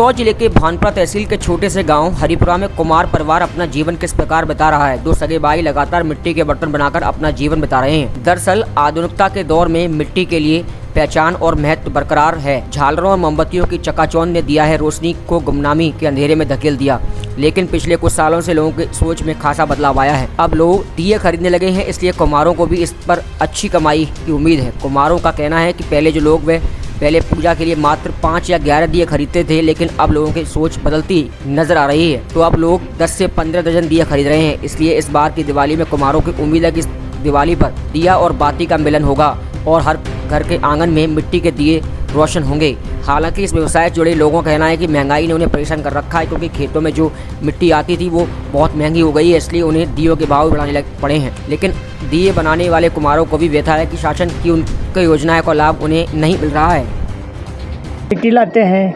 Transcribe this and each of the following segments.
खरगोन जिले के भानपुरा तहसील के छोटे से गांव हरिपुरा में कुमार परिवार अपना जीवन किस प्रकार बिता रहा है। दो सगे भाई लगातार मिट्टी के बर्तन बनाकर अपना जीवन बिता रहे हैं। दरअसल आधुनिकता के दौर में मिट्टी के लिए पहचान और महत्व बरकरार है। झालरों और मोमबत्तियों की चकाचौंध ने दिया है रोशनी को गुमनामी के अंधेरे में धकेल दिया, लेकिन पिछले कुछ सालों से लोगों की सोच में खासा बदलाव आया है। अब लोग दिए खरीदने लगे हैं, इसलिए कुम्हारों को भी इस पर अच्छी कमाई की उम्मीद है। कुम्हारों का कहना है कि पहले जो लोग पहले पूजा के लिए मात्र 5 या 11 दिए खरीदते थे, लेकिन अब लोगों की सोच बदलती नजर आ रही है। तो अब लोग 10 से 15 दर्जन दिए खरीद रहे हैं। इसलिए इस बार की दिवाली में कुम्हारों की उम्मीद है कि इस दिवाली पर दिया और बाती का मिलन होगा और हर घर के आंगन में मिट्टी के दिए रोशन होंगे। हालांकि इस व्यवसाय से जुड़े लोगों का कहना है कि महंगाई ने उन्हें परेशान कर रखा है, क्योंकि खेतों में जो मिट्टी आती थी वो बहुत महंगी हो गई है, इसलिए उन्हें दियों के भाव बढ़ाने लग पड़े हैं। लेकिन दिए बनाने वाले कुम्हारों को भी व्यथा है कि शासन की उनकी योजनाओं का लाभ उन्हें नहीं मिल रहा है। मिट्टी लाते हैं,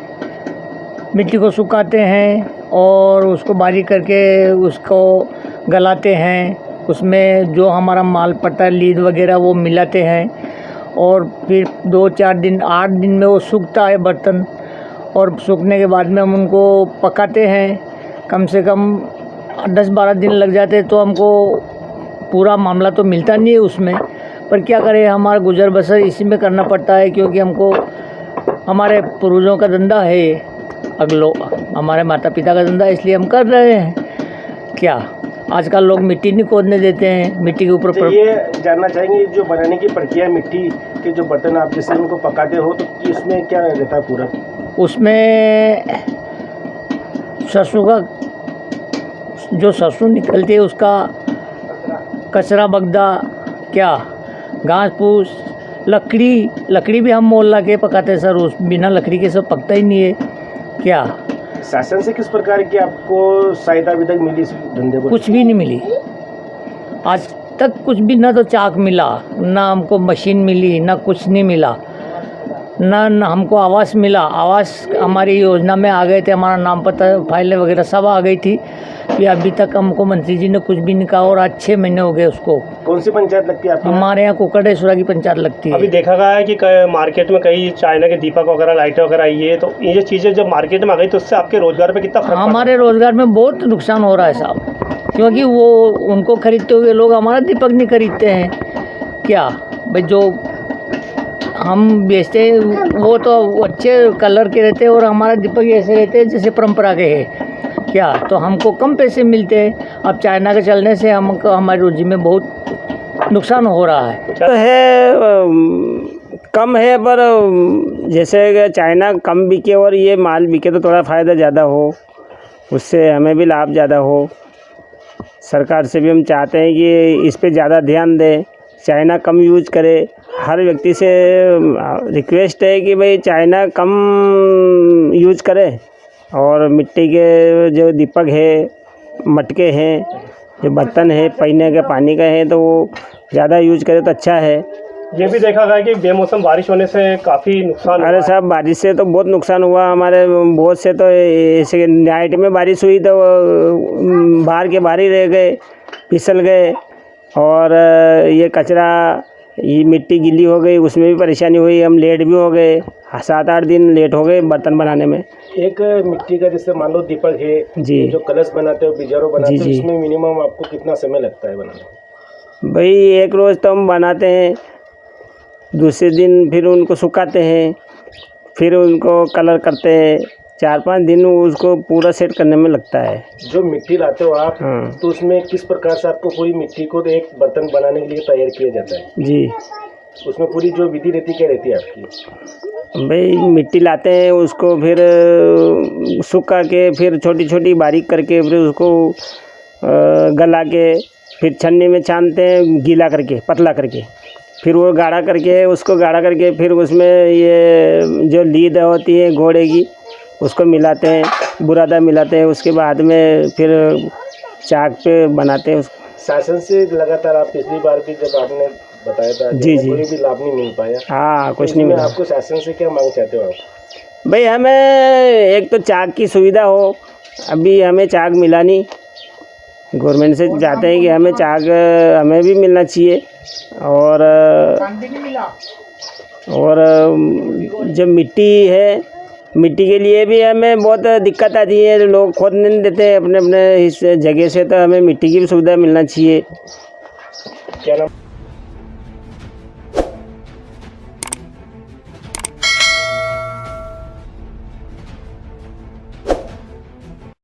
मिट्टी को सुखाते हैं और उसको बारीक करके उसको गलाते हैं। उसमें जो हमारा माल पड़ता है लीद वगैरह वो मिलाते हैं और फिर 2-4 दिन 8 दिन में वो सूखता है बर्तन। और सूखने के बाद में हम उनको पकाते हैं। कम से कम 10-12 दिन लग जाते हैं, तो हमको पूरा मामला तो मिलता नहीं है उसमें, पर क्या करें, हमारा गुजर बसर इसी में करना पड़ता है, क्योंकि हमको हमारे पूर्वजों का धंधा है, हमारे माता पिता का धंधा, इसलिए हम कर रहे हैं। क्या आजकल लोग मिट्टी नहीं खोदने देते हैं, मिट्टी के ऊपर ये जानना चाहेंगे जो बनाने की प्रक्रिया मिट्टी के जो बर्तन आप जैसे उनको पकाते हो, तो इसमें क्या रहता है पूरा? उसमें सरसों का जो सरसों निकलती है उसका कचरा बगदा, क्या घास फूस, लकड़ी भी हम मोल ला के पकाते हैं सर। उस बिना लकड़ी के सब पकता ही नहीं है। क्या शासन से किस प्रकार की आपको सहायता अभी तक मिली इस धंधे को? कुछ भी नहीं मिली आज तक, कुछ भी। ना तो चाक मिला, ना हमको मशीन मिली, ना कुछ नहीं मिला, ना हमको आवास मिला। आवास हमारी योजना में आ गए थे, हमारा नाम पता फाइलें वगैरह सब आ गई थी, कि अभी तक हमको मंत्री जी ने कुछ भी नहीं कहा और आज 6 महीने हो गए उसको। कौन सी पंचायत लगती है आपकी? हमारे यहाँ कुकड़ेश्वरा की पंचायत लगती है। अभी देखा गया है कि मार्केट में कई चाइना के दीपक वगैरह लाइटें वगैरह आई है, तो ये चीज़ें जब मार्केट में आ गई तो उससे आपके रोजगार पे कितना फर्क? हमारे रोजगार में बहुत नुकसान हो रहा है साहब, क्योंकि वो उनको खरीदते हुए लोग हमारा दीपक नहीं खरीदते हैं। क्या भाई, जो हम बेचते हैं वो तो अच्छे कलर के रहते हैं और हमारा दीपक ऐसे रहते हैं जैसे परंपरा के है। क्या तो हमको कम पैसे मिलते हैं। अब चाइना के चलने से हमको हमारी रोजी में बहुत नुकसान हो रहा है। कम है, पर जैसे चाइना कम बिके और ये माल बिके तो थोड़ा फ़ायदा ज़्यादा हो, उससे हमें भी लाभ ज़्यादा हो। सरकार से भी हम चाहते हैं कि इस पे ज़्यादा ध्यान दें, चाइना कम यूज करे। हर व्यक्ति से रिक्वेस्ट है कि भाई चाइना कम यूज करे और मिट्टी के जो दीपक है, मटके हैं, जो बर्तन है, पीने के पानी का है, तो वो ज़्यादा यूज करे तो अच्छा है। ये भी देखा गया कि बेमौसम बारिश होने से काफ़ी नुकसान। अरे साहब, बारिश से तो बहुत नुकसान हुआ हमारे बहुत से। तो ऐसे नाइट में बारिश हुई तो बाहर के बाहर ही रह गए, फिसल गए, और ये कचरा, ये मिट्टी गीली हो गई, उसमें भी परेशानी हुई। हम लेट भी हो गए, 7-8 दिन लेट हो गए बर्तन बनाने में। एक मिट्टी का जैसे मान लो दीपक है जी, जो कलश बनाते हो, बिजारो बनाते हो, जी। इसमें मिनिमम आपको कितना समय लगता है बनाने? भाई एक रोज़ तो हम बनाते हैं, दूसरे दिन फिर उनको सुखाते हैं, फिर उनको कलर करते हैं। 4-5 दिन उसको पूरा सेट करने में लगता है। जो मिट्टी लाते हो आप, हाँ। तो उसमें किस प्रकार से आपको पूरी मिट्टी को एक बर्तन बनाने के लिए तैयार किया जाता है? जी, उसमें पूरी जो विधि रहती क्या रहती है आपकी? भाई मिट्टी लाते हैं, उसको फिर सुखा के, फिर छोटी छोटी बारीक करके, फिर उसको गला के, फिर छन्नी में छानते हैं, गीला करके, पतला करके, फिर वो गाढ़ा करके, उसको गाढ़ा करके फिर उसमें ये जो लीद होती है घोड़े की, उसको मिलाते हैं, बुरादा मिलाते हैं। उसके बाद में फिर चाक पे बनाते हैं उसको। शासन से लगातार आप पिछली बार भी जब आपने बताया था, जी, जी, कोई भी लाभ नहीं मिल पाया। हाँ, कुछ तो नहीं मिला। आपको शासन से क्या मांग चाहते हो आप? भाई हमें एक तो चाक की सुविधा हो, अभी हमें चाक मिला नहीं। गवर्नमेंट से चाहते हैं कि हमें चाक हमें भी मिलना चाहिए। और जब मिट्टी है मिट्टी के लिए भी हमें बहुत दिक्कत आती है, लोग खोद नहीं देते अपने अपने इस जगह से, तो हमें मिट्टी की भी सुविधा मिलना चाहिए। क्या नाम?